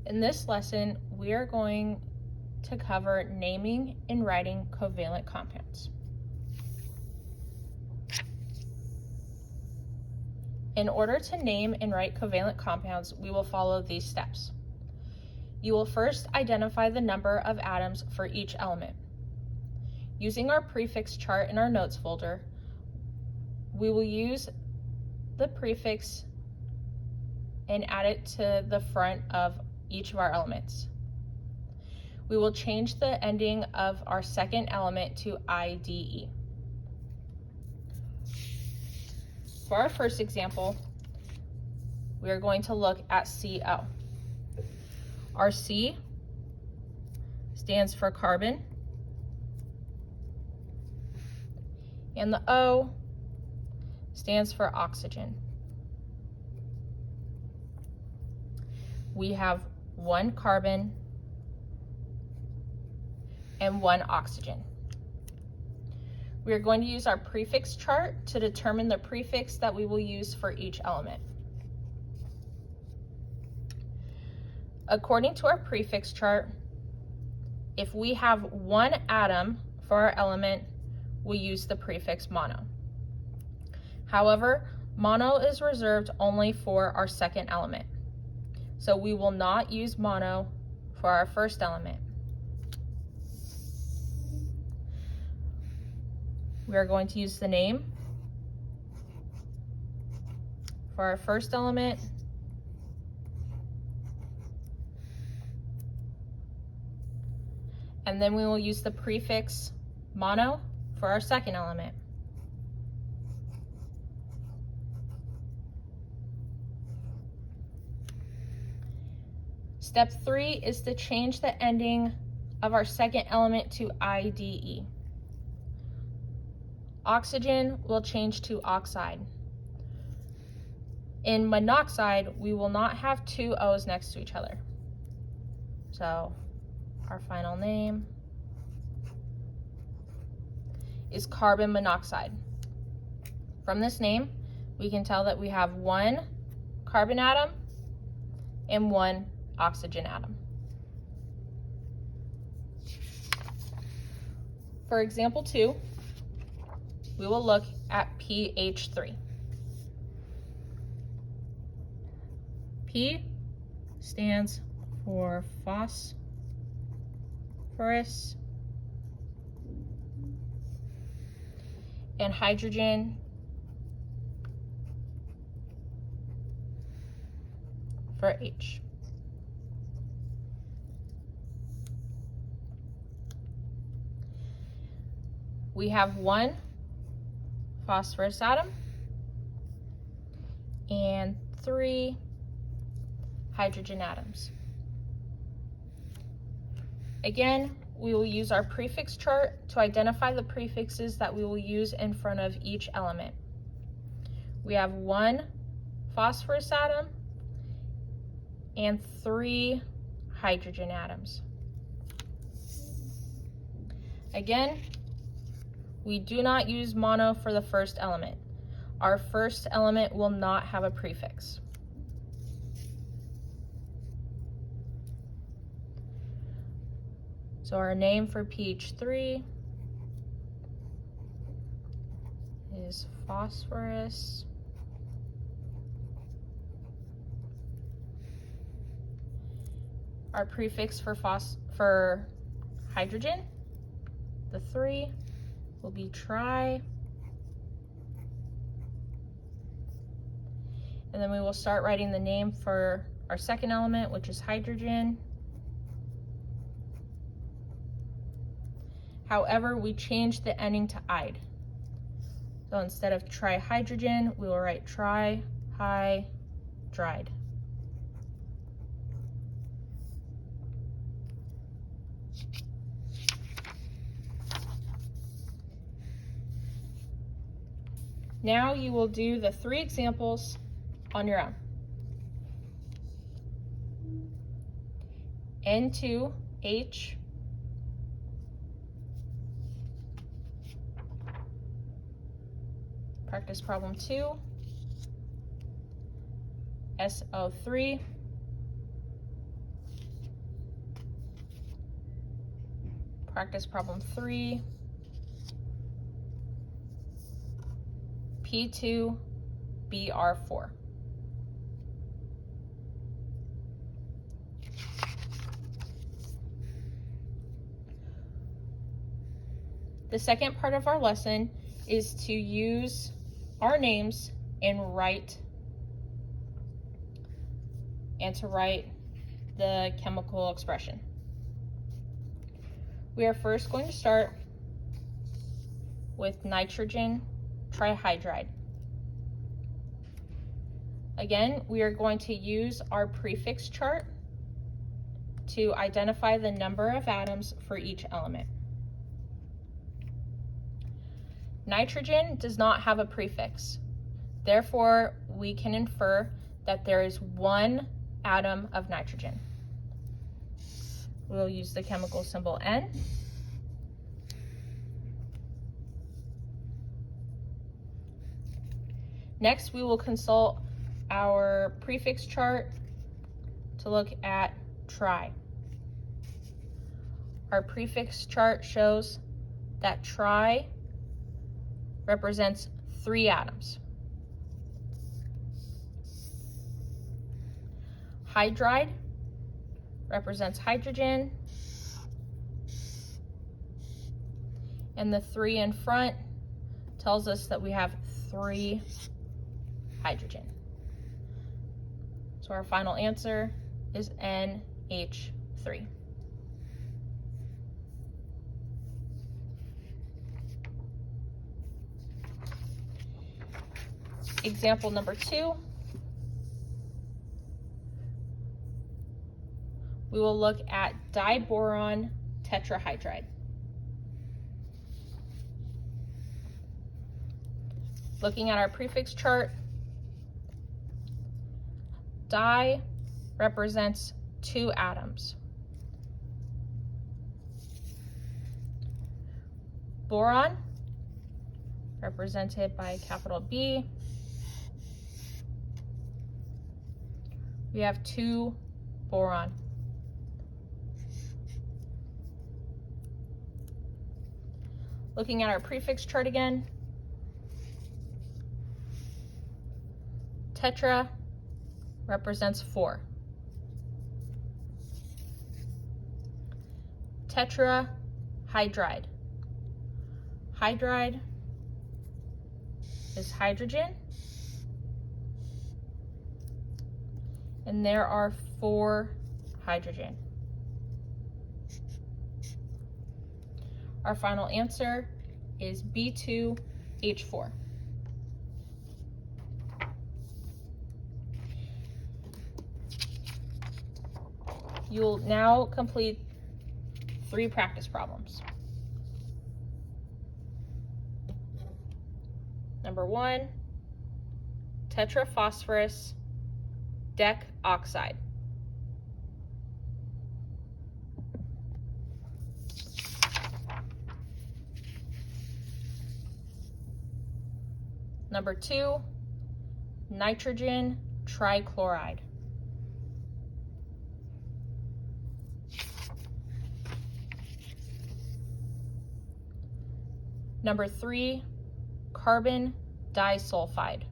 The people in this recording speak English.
In this lesson, we are going to cover naming and writing covalent compounds. In order to name and write covalent compounds, we will follow these steps. You will first identify the number of atoms for each element. Using our prefix chart in our notes folder, we will use the prefix and add it to the front of each of our elements. We will change the ending of our second element to IDE. For our first example, we are going to look at CO. Our C stands for carbon, and the O stands for oxygen. We have one carbon and one oxygen. We are going to use our prefix chart to determine the prefix that we will use for each element. According to our prefix chart, if we have one atom for our element, we use the prefix mono. However, mono is reserved only for our second element, so we will not use mono for our first element. We are going to use the name for our first element, and then we will use the prefix mono for our second element. Step 3 is to change the ending of our second element to IDE. Oxygen will change to oxide. In monoxide, we will not have two O's next to each other. So our final name is carbon monoxide. From this name, we can tell that we have one carbon atom and one oxygen atom. For example 2, we will look at pH3. P stands for phosphorus, and hydrogen for H. We have one phosphorus atom and 3 hydrogen atoms. Again, we will use our prefix chart to identify the prefixes that we will use in front of each element. We have one phosphorus atom and 3 hydrogen atoms. Again, we do not use mono for the first element. Our first element will not have a prefix. So our name for pH3 is phosphorus. Our prefix for hydrogen, the 3, will be tri. And then we will start writing the name for our second element, which is hydrogen. However, we changed the ending to "ide." So instead of trihydrogen, we will write trihydride. Now you will do the 3 examples on your own. N2H Practice problem 2. SO3. Practice problem 3, P2BR4. The second part of our lesson is to use our names and write the chemical expression. We are first going to start with nitrogen trihydride. Again, we are going to use our prefix chart to identify the number of atoms for each element. Nitrogen does not have a prefix. Therefore, we can infer that there is one atom of nitrogen. We'll use the chemical symbol N. Next, we will consult our prefix chart to look at tri. Our prefix chart shows that tri represents 3 atoms. Hydride represents hydrogen, and the 3 in front tells us that we have 3 hydrogen. So our final answer is NH3. Example number 2. We will look at diboron tetrahydride. Looking at our prefix chart, di represents 2 atoms. Boron, represented by capital B, we have 2 boron. Looking at our prefix chart again, tetra represents 4. Tetrahydride. Hydride is hydrogen, and there are 4 hydrogen. Our final answer is B2H4. You'll now complete 3 practice problems. Number 1, tetraphosphorus dec oxide. Number 2, nitrogen trichloride. Number 3, carbon disulfide.